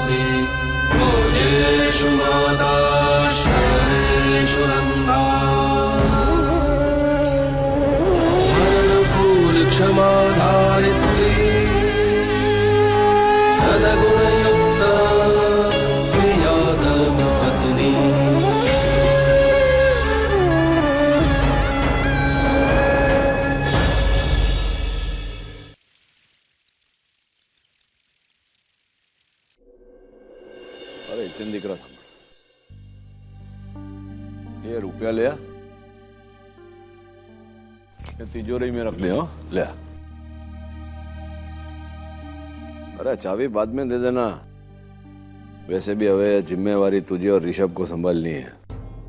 तुलसी भोजेषु माता शयनेषु नन्दा अनुकूल क्षमा धारित्री सद्गुणयुक्ता प्रिया धर्मपत्नी। अरे इतने दिख रहा था ये रुपया ले आ, तिजोरी में रख दे। हो ले आ। अरे चाबी बाद में दे देना, वैसे भी हवे जिम्मेवारी तुझे और ऋषभ को संभालनी है।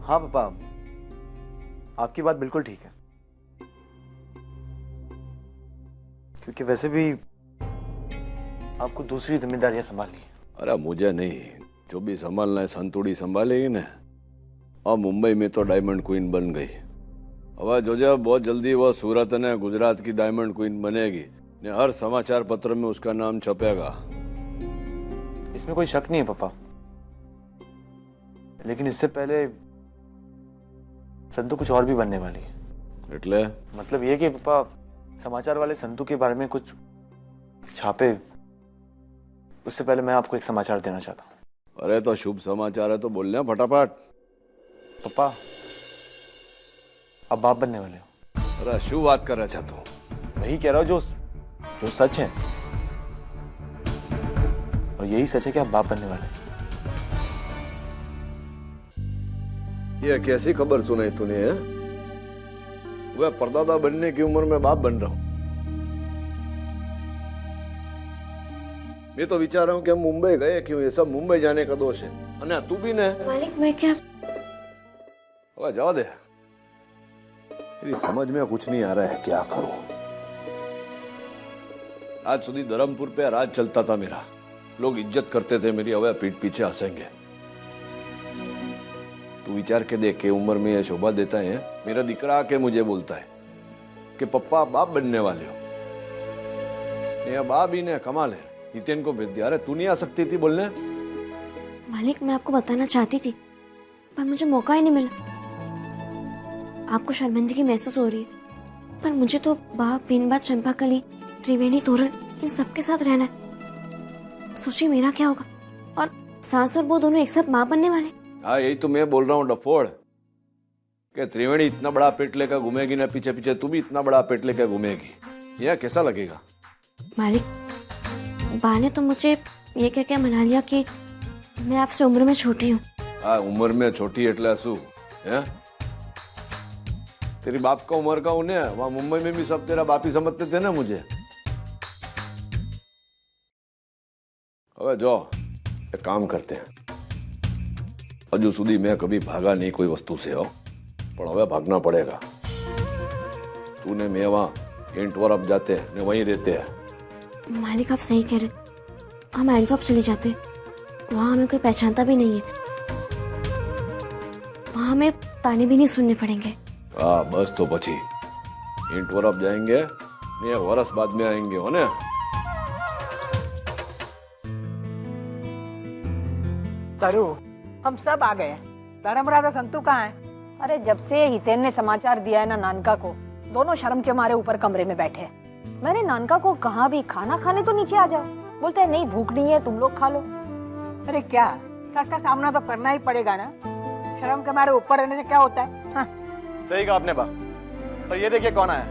हाँ पापा, आपकी बात बिल्कुल ठीक है, क्योंकि वैसे भी आपको दूसरी जिम्मेदारियां संभालनी है। अरे मुझे नहीं, जो भी संभालना है संतुड़ी संभालेगी ना। और मुंबई में तो डायमंड क्वीन बन गई, अब जो जब बहुत जल्दी वो सूरत ने गुजरात की डायमंड क्वीन बनेगी ने हर समाचार पत्र में उसका नाम छपेगा। इसमें कोई शक नहीं है पापा, लेकिन इससे पहले संतु कुछ और भी बनने वाली है। એટલે मतलब ये कि पापा समाचार वाले संतु के बारे में कुछ छापे, उससे पहले मैं आपको एक समाचार देना चाहता हूँ। अरे तो शुभ समाचार है तो बोलना फटाफट। पापा अब बाप बनने वाले हो। अरे शुभ बात कर रहा चाहता हूँ। वही कह रहा हूँ जो सच है, और यही सच है कि आप बाप बनने वाले हैं। ये कैसी खबर सुनाई तूने है? वह परदादा बनने की उम्र में बाप बन रहा हूं। मैं तो विचार रहा हूं कि हम मुंबई गए क्यों, ये सब मुंबई जाने का दोष है। अन्या तू भी ने मालिक मैं क्या जावा दे, मेरी समझ में कुछ नहीं आ रहा है क्या करूं। आज सुधी धर्मपुर पे राज चलता था मेरा, लोग इज्जत करते थे मेरी, अब पीठ पीछे हंसेंगे। तू विचार के देख के उम्र में यह शोभा देता है, मेरा दिकरा आके मुझे बोलता है कि पप्पा बाप बनने वाले हो। ये बाप ही ने कमाल है, नितिन को भेज दिया। अरे तू नहीं आ सकती थी बोलने? मालिक मैं आपको बताना चाहती थी पर मुझे मौका ही नहीं मिला। आपको शर्मिंदगी महसूस हो रही है, पर मुझे तो बाप, बीनबाद, चंपाकली, त्रिवेणी, तोरण इन सबके साथ रहना है। सोचिए मेरा क्या होगा, और सास और वो दोनों एक साथ माँ बनने वाले। हाँ यही तो मैं बोल रहा हूँ डफोड़, कि त्रिवेणी इतना बड़ा पेट लेकर घूमेगी ना पीछे पीछे, तू भी इतना बड़ा पेट लेकर घूमेगी, यह कैसा लगेगा? मालिक बा ने तो मुझे ये कह के मना लिया कि मैं आपसे उम्र में छोटी हूँ। हाँ उम्र में छोटी एटले शू है? तेरी बाप का उम्र का उन्हें वहां मुंबई में भी सब तेरा बाप ही समझते थे ना मुझे। अब जो एक काम करते हैं, हजू सुधी मैं कभी भागा नहीं कोई वस्तु से हो, पर हमें भागना पड़ेगा। तूने मैं वहां एंटवर अब जाते हैं, वहीं रहते हैं। मालिक आप सही कह रहे, हम एंटवर्प चले जाते, वहां हमें कोई पहचानता भी नहीं है, वहां हमें ताने भी नहीं सुनने पड़ेंगे। हाँ बस तो पची एंटवर अब जाएंगे, मैं वर्ष बाद में आएंगे हो ना। करू हम सब आ गए। धर्मराजा संतु कहाँ है? अरे जब से हितेन ने समाचार दिया है ना नानका को, दोनों शर्म के मारे ऊपर कमरे में बैठे हैं। मैंने नानका को कहा भी खाना खाने तो नीचे आ जाओ, बोलते हैं नहीं भूख नहीं है तुम लोग खा लो। अरे क्या सच का सामना तो करना ही पड़ेगा ना, शर्म के मारे ऊपर रहने से क्या होता है? हाँ। सही कहा आपने बा, पर ये देखिए कौन आया।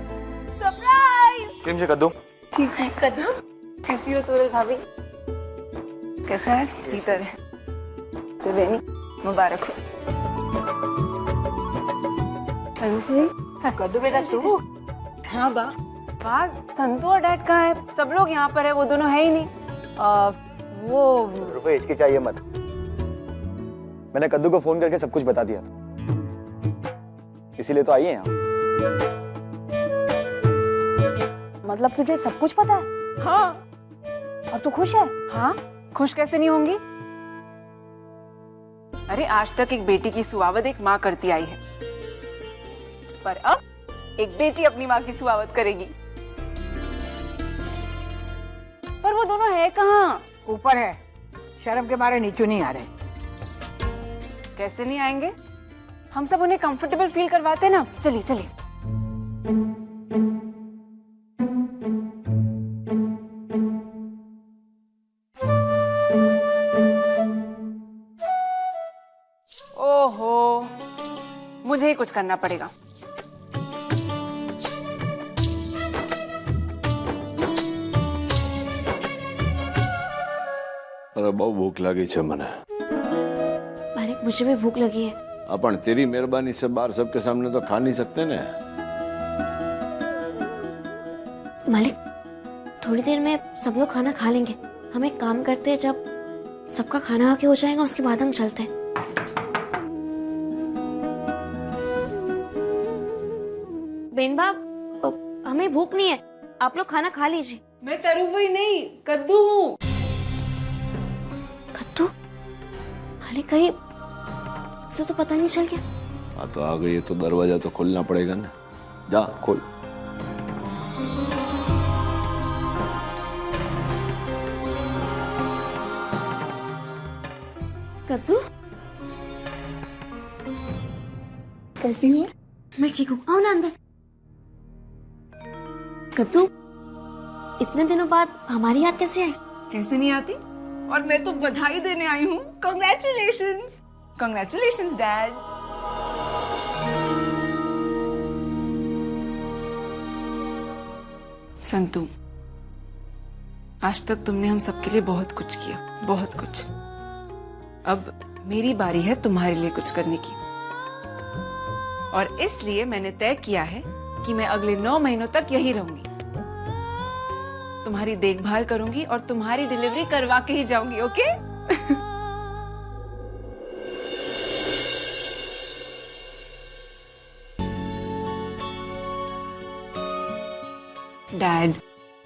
सरप्राइज! क्रीम से कद्दू। ठीक है कद्दू, कैसी हो तोरे भाभी? कैसा है? जीता रहे। त्रिवेणी मुबारक हो। कद्दू बेटा तू? हाँ बा, वाह संतु और डैड कहाँ है? सब लोग यहाँ पर है, वो दोनों है ही नहीं। वो रुपए हिचकिचाइए मत, मैंने कद्दू को फोन करके सब कुछ बता दिया था, इसीलिए तो आई है यहाँ। मतलब तुझे सब कुछ पता है? हाँ। और तू खुश है? हाँ, खुश कैसे नहीं होंगी? अरे आज तक एक बेटी की सुआवत एक माँ करती आई है, पर अब एक बेटी अपनी माँ की सुआवत करेगी। पर वो दोनों है कहाँ? ऊपर है, शर्म के मारे नीचू नहीं आ रहे। कैसे नहीं आएंगे? हम सब उन्हें कंफर्टेबल फील करवाते ना। चलिए चलिए। ओहो, मुझे ही कुछ करना पड़ेगा। अरे બહુ ભૂખ લાગી છે મને। मालिक मुझे भी भूख लगी है। अपन तेरी मेहरबानी से बाहर सबके सामने तो खा नहीं सकते ने। मालिक थोड़ी देर में सब लोग खाना खा लेंगे। हम एक काम करते हैं, जब सबका खाना आके हो जाएगा उसके बाद हम चलते हैं। बेन बाप, हमें भूख नहीं है, आप लोग खाना खा लीजिए। मैं तरूफी नहीं, कद्दू हूँ। कद्दू? मालिक कहीं उसे तो पता नहीं चल गया? हाँ तो आ गई है तो दरवाजा तो खोलना पड़ेगा ना। जा खोल। कद्दू कैसी हो? मैं ठीक हूँ, आओ ना अंदर। कद्दू इतने दिनों बाद हमारी याद कैसे आई? कैसे नहीं आती? और मैं तो बधाई देने आई हूँ। Congratulations, congratulations dad. संतू, आज तक तुमने हम सबके लिए बहुत कुछ किया, बहुत कुछ। अब मेरी बारी है तुम्हारे लिए कुछ करने की। और इसलिए मैंने तय किया है कि मैं अगले 9 महीनों तक यही रहूंगी। तुम्हारी देखभाल करूंगी और तुम्हारी डिलीवरी करवा के ही जाऊंगी, ओके? डैड,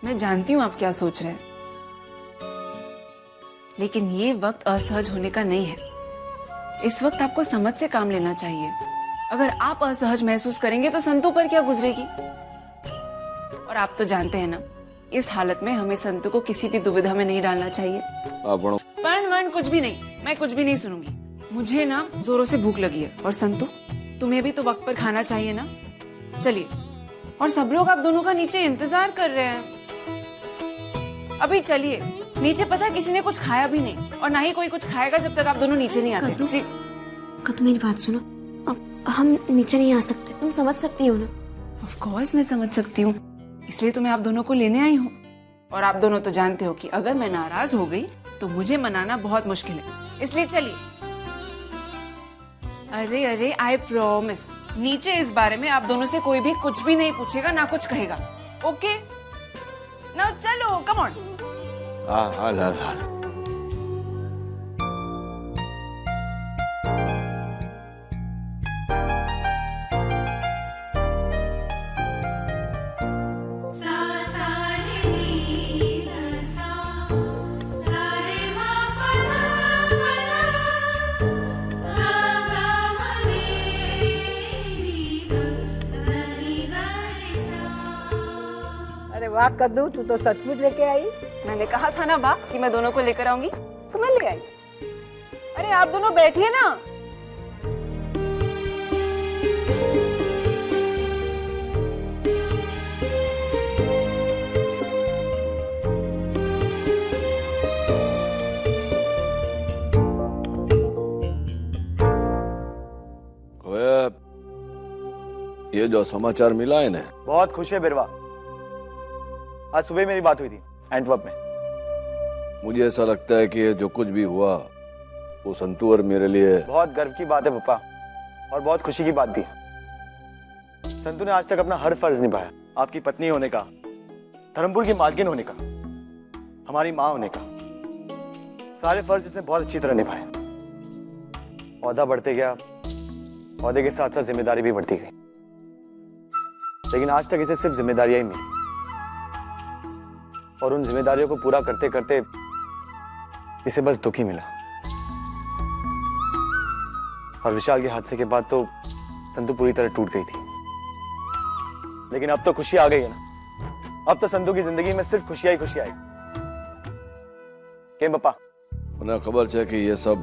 मैं जानती हूं आप क्या सोच रहे हैं, लेकिन ये वक्त असहज होने का नहीं है। इस वक्त आपको समझ से काम लेना चाहिए। अगर आप असहज महसूस करेंगे तो संतू पर क्या गुजरेगी? और आप तो जानते हैं ना, इस हालत में हमें संतू को किसी भी दुविधा में नहीं डालना चाहिए। पण कुछ भी नहीं, मैं कुछ भी नहीं सुनूंगी। मुझे ना जोरों से भूख लगी है। और संतू, तुम्हें भी तो वक्त पर खाना चाहिए ना। चलिए, और सब लोग आप दोनों का नीचे इंतजार कर रहे हैं। अभी चलिए नीचे। पता है किसी ने कुछ खाया भी नहीं, और ना ही कोई कुछ खाएगा जब तक आप दोनों नीचे नहीं आते। इसलिए कद्दू मेरी बात सुनो, अब हम नीचे नहीं आ सकते, तुम समझ सकती हो ना? ऑफ कोर्स मैं समझ सकती हूँ, इसलिए तो मैं आप दोनों को लेने आई हूँ। और आप दोनों तो जानते हो कि अगर मैं नाराज हो गई तो मुझे मनाना बहुत मुश्किल है। इसलिए चलिए। अरे अरे, आई प्रॉमिस, नीचे इस बारे में आप दोनों से कोई भी कुछ भी नहीं पूछेगा, ना कुछ कहेगा, ओके? ना चलो, कम ऑन। हाँ हाँ हाँ हाँ। अरे वाह कद्दू, तू तो सचमुच लेके आई। मैंने कहा था ना बा कि मैं दोनों को लेकर आऊंगी, तो मैं ले आई। अरे आप दोनों बैठिए ना। ये जो समाचार मिला है ना, बहुत खुश है बिरवा। आज सुबह मेरी बात हुई थी एंटवर्प में। मुझे ऐसा लगता है कि जो कुछ भी हुआ वो संतू और मेरे लिए बहुत गर्व की बात है पापा, और बहुत खुशी की बात भी है। संतू ने आज तक अपना हर फर्ज निभाया। आपकी पत्नी होने का, धर्मपुर की मालकिन होने का, हमारी माँ होने का, सारे फर्ज इसने बहुत अच्छी तरह निभाए। औहदा बढ़ते गया, औहदे के साथ साथ जिम्मेदारी भी बढ़ती गई, लेकिन आज तक इसे सिर्फ जिम्मेदारियां ही मिली। और उन जिम्मेदारियों को पूरा करते करते इसे बस दुख ही मिला। और विशाल के हादसे के बाद तो संतू पूरी तरह टूट गई थी। लेकिन अब तो खुशी आ गई है ना। अब तो संतू की जिंदगी में सिर्फ खुशियां ही खुशियां आएगी। क्या पापा, મને ખબર છે કે ये सब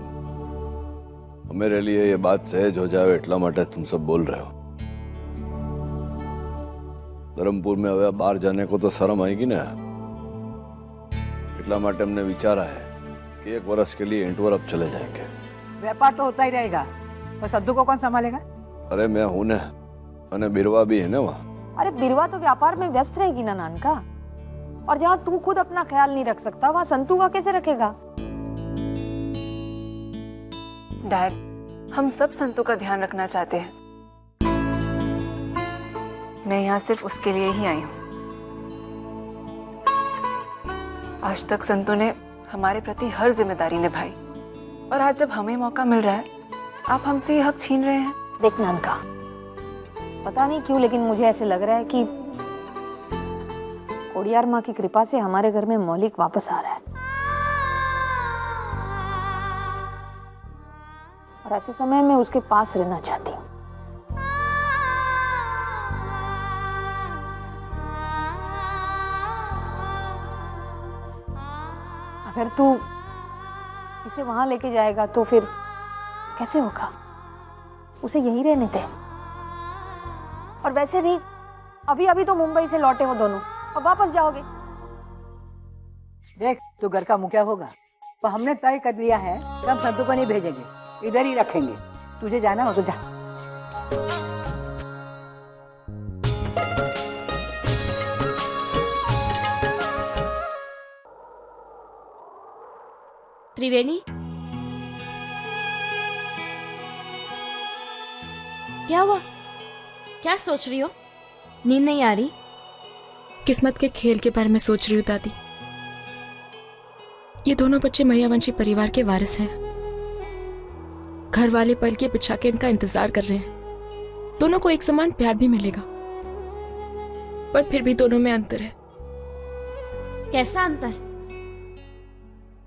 मेरे लिए ये बात सहज हो जाए એટલા માટે तुम सब बोल रहे हो। धर्मपुर में હવે બહાર जाने को तो शर्म आएगी ना, એટલા માટે हमने विचारा है कि 1 वर्ष के लिए इंटवर अब चले जाएंगे। व्यापार तो होता ही रहेगा, तो सद्दू को कौन संभालेगा? अरे मैं हूं ना, અને बिरवा भी है ना वहाँ। अरे बिरवा तो व्यापार में व्यस्त रहेगी ना नानका, और जहाँ तू खुद अपना ख्याल नहीं रख सकता वहाँ संतू का कैसे रखेगा? डैड, हम सब संतू का ध्यान रखना चाहते हैं। मैं यहाँ सिर्फ उसके लिए ही आई हूँ। आज तक संतू ने हमारे प्रति हर जिम्मेदारी निभाई, और आज जब हमें मौका मिल रहा है, आप हमसे ये हक छीन रहे हैं। देख नानका, पता नहीं क्यों लेकिन मुझे ऐसे लग रहा है कि कोडियार माँ की कृपा से हमारे घर में मौलिक वापस आ रहा है, और ऐसे समय में उसके पास रहना चाहती हूँ। अगर तू इसे वहां लेके जाएगा तो फिर कैसे होगा? उसे यही रहने दे। और वैसे भी अभी अभी तो मुंबई से लौटे हो दोनों, अब वापस जाओगे। देख, तू घर का मुखिया होगा, तो हमने तय कर लिया है कि हम संतू को नहीं भेजेंगे, इधर ही रखेंगे। तुझे जाना हो तो जा। त्रिवेणी, क्या हुआ? क्या सोच रही हो? नींद नहीं आ रही? किस्मत के खेल के बारे में सोच रही हूँ दादी। ये दोनों बच्चे मैयावंशी परिवार के वारिस हैं। घर वाले पल के बिछा के इनका इंतजार कर रहे हैं। दोनों को एक समान प्यार भी मिलेगा, पर फिर भी दोनों में अंतर है। कैसा अंतर?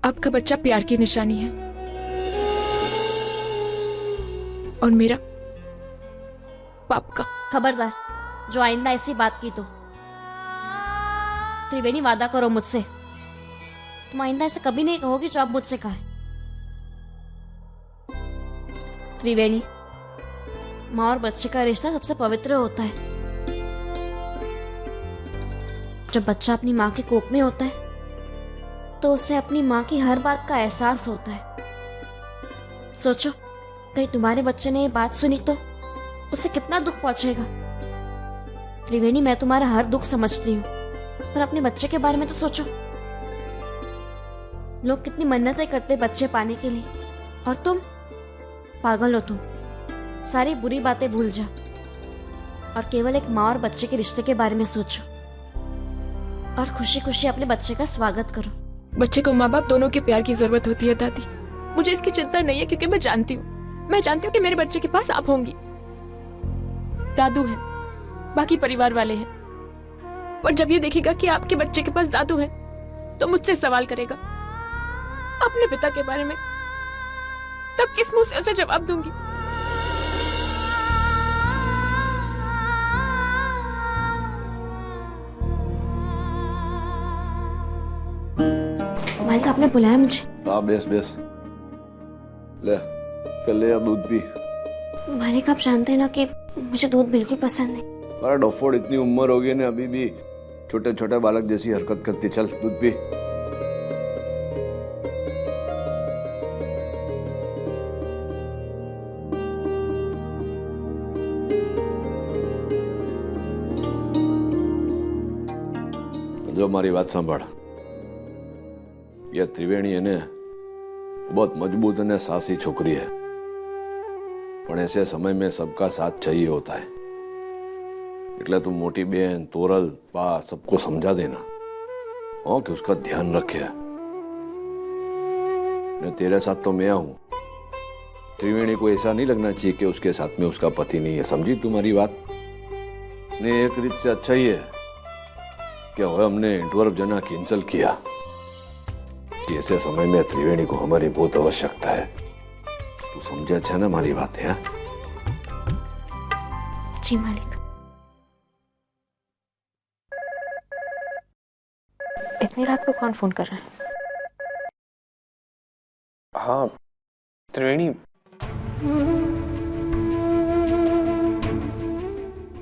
आपका बच्चा प्यार की निशानी है, और मेरा पाप का। खबरदार, जो आइंदा ऐसी बात की तो। त्रिवेणी, वादा करो मुझसे, तुम आइंदा ऐसे कभी नहीं कहोगी जो अब मुझसे कहा है। त्रिवेणी, माँ और बच्चे का रिश्ता सबसे पवित्र होता है। जब बच्चा अपनी माँ के कोख में होता है तो उसे अपनी माँ की हर बात का एहसास होता है। सोचो, कहीं तुम्हारे बच्चे ने ये बात सुनी तो उसे कितना दुख पहुंचेगा। त्रिवेणी, मैं तुम्हारा हर दुख समझती हूँ, पर अपने बच्चे के बारे में तो सोचो। लोग कितनी मन्नतें करते बच्चे पाने के लिए, और तुम पागल हो। तुम सारी बुरी बातें भूल जाओ और केवल एक माँ और बच्चे के रिश्ते के बारे में सोचो, और खुशी खुशी अपने बच्चे का स्वागत करो। बच्चे को माँ बाप दोनों के प्यार की जरूरत होती है दादी। मुझे इसकी चिंता नहीं है, क्योंकि मैं जानती हूँ कि मेरे बच्चे के पास आप होंगी। दादू है, बाकी परिवार वाले हैं, पर जब ये देखेगा कि आपके बच्चे के पास दादू है तो मुझसे सवाल करेगा अपने पिता के बारे में। तब किस मुंह से उसे जवाब दूंगी? मालिक, आपने बुलाया मुझे? हाँ, बेस बेस, ले कर ले अब दूध पी। मालिक, आप जानते हैं ना कि मुझे दूध बिल्कुल पसंद नहीं। अरे डॉफोड, इतनी उम्र हो गई ना, अभी भी छोटे छोटे बालक जैसी हरकत करती। चल दूध पी। जो हमारी बात सांभळ, ये त्रिवेणी है ने बहुत मजबूत और साहसी छोकरी है, पर ऐसे समय में सबका साथ चाहिए होता है। એટલે तुम मोटी बहन, तोरल, पा सबको समझा देना, हाँ, कि उसका ध्यान रखे। ने तेरे साथ तो मैं हूं। त्रिवेणी को ऐसा नहीं लगना चाहिए कि उसके साथ में उसका पति नहीं है। समझी तुम्हारी बात? ने एक रीत से अच्छा ही है कि हमने इंटवर्प जना कैंसल किया। ऐसे समय में त्रिवेणी को हमारी बहुत आवश्यकता है। तू समझे छे ना हमारी बात है? जी मालिक। इतनी रात को कौन फोन कर रहा है? हाँ त्रिवेणी,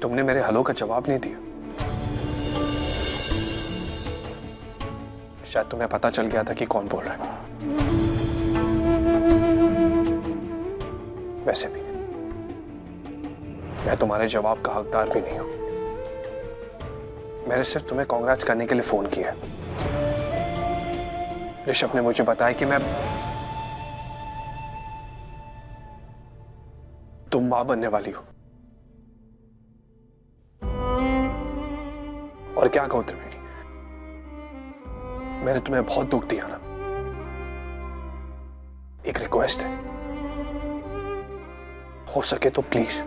तुमने मेरे हेलो का जवाब नहीं दिया। शायद तुम्हें पता चल गया था कि कौन बोल रहा है। वैसे भी मैं तुम्हारे जवाब का हकदार भी नहीं हूं। मैंने सिर्फ तुम्हें कांग्रेस करने के लिए फोन किया। ऋषभ ने मुझे बताया कि तुम मां बनने वाली हो। और क्या कहूं त्रिवेणी, मैंने तुम्हें बहुत दुख दिया ना। एक रिक्वेस्ट है, हो सके तो प्लीज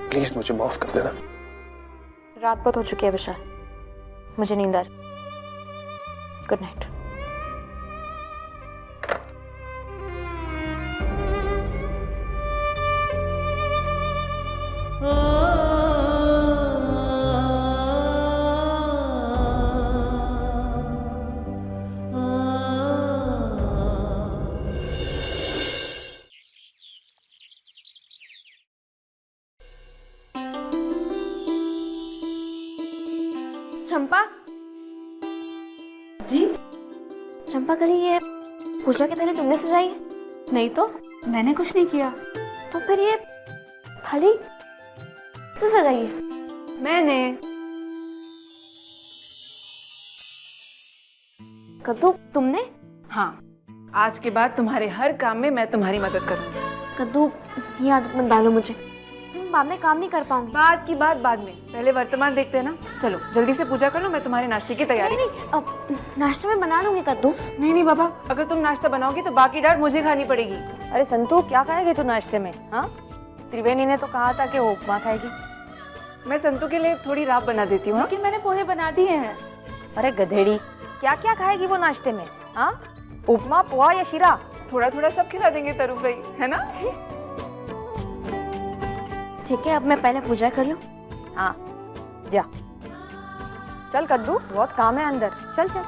प्लीज मुझे माफ कर देना। रात बहुत हो चुकी है विशाल, मुझे नींद आ रही। Good night. चंपा जी? चंपा कल ये पूजा की थाली तुमने सजाई है? नहीं तो, मैंने कुछ नहीं किया। तो फिर ये थाली किसने सजाई है? मैंने। कद्दू तुमने? हाँ, आज के बाद तुम्हारे हर काम में मैं तुम्हारी मदद करूंगी। कद्दू ये आदत मत डालो मुझे, मैं बाद में काम नहीं कर पाऊंगी। बात की बात बाद में, पहले वर्तमान देखते हैं ना। चलो जल्दी से पूजा कर लो, मैं तुम्हारे नाश्ते की तैयारी। नहीं, अब नाश्ता में बना लूंगी कद्दू। नहीं बाबा, अगर तुम नाश्ता बनाओगी तो बाकी डांट मुझे खानी पड़ेगी। अरे संतू, क्या खाएगी तू नाश्ते में? हाँ, त्रिवेणी ने तो कहा था कि वो उपमा खाएगी। मैं संतू के लिए थोड़ी राब बना देती हूँ। लेकिन मैंने पोहे बना दिए हैं। अरे गधेड़ी, क्या क्या खाएगी वो नाश्ते में? हाँ, उपमा, पोहा या शीरा? थोड़ा थोड़ा सब खिला देंगे तरू भाई, है ना? ठीक है, अब मैं पहले पूजा कर लूं। हाँ जा, चल कद्दू, बहुत काम है अंदर। चल चल।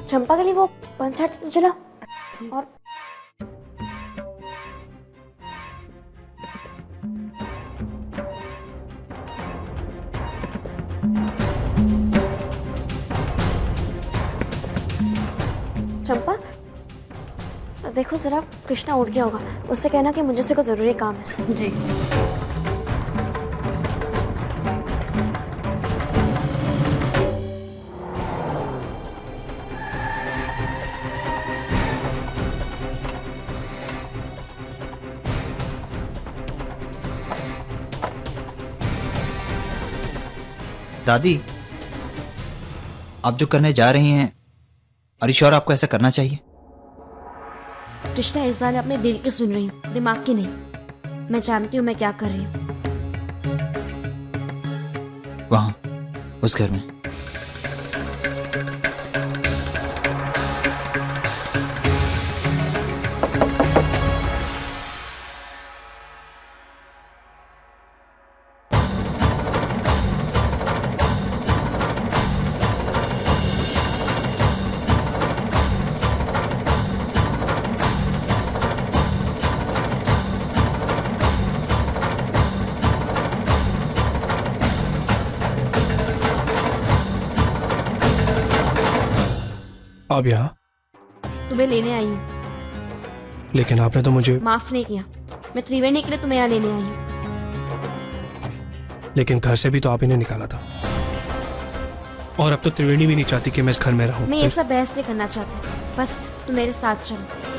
चंपा के लिए वो पंचायत तो जला। और चंपा देखो जरा, कृष्णा उठ गया होगा, उससे कहना कि मुझे से कोई जरूरी काम है। जी। दादी, आप जो करने जा रही हैं, अरे श्योर आपको ऐसा करना चाहिए? कृष्णा, इस बार अपने दिल की सुन रही हूँ, दिमाग की नहीं। मैं जानती हूँ मैं क्या कर रही हूँ। वहां उस घर में अब यहाँ तुम्हें लेने आई हूँ। लेकिन आपने तो मुझे माफ नहीं किया। मैं त्रिवेणी के लिए तुम्हें यहाँ लेने आई हूँ। लेकिन घर से भी तो आप ही ने निकाला था, और अब तो त्रिवेणी भी नहीं चाहती कि मैं इस घर में रहूं। मैं ये सब बहस नहीं करना चाहती, बस तुम मेरे साथ चलो।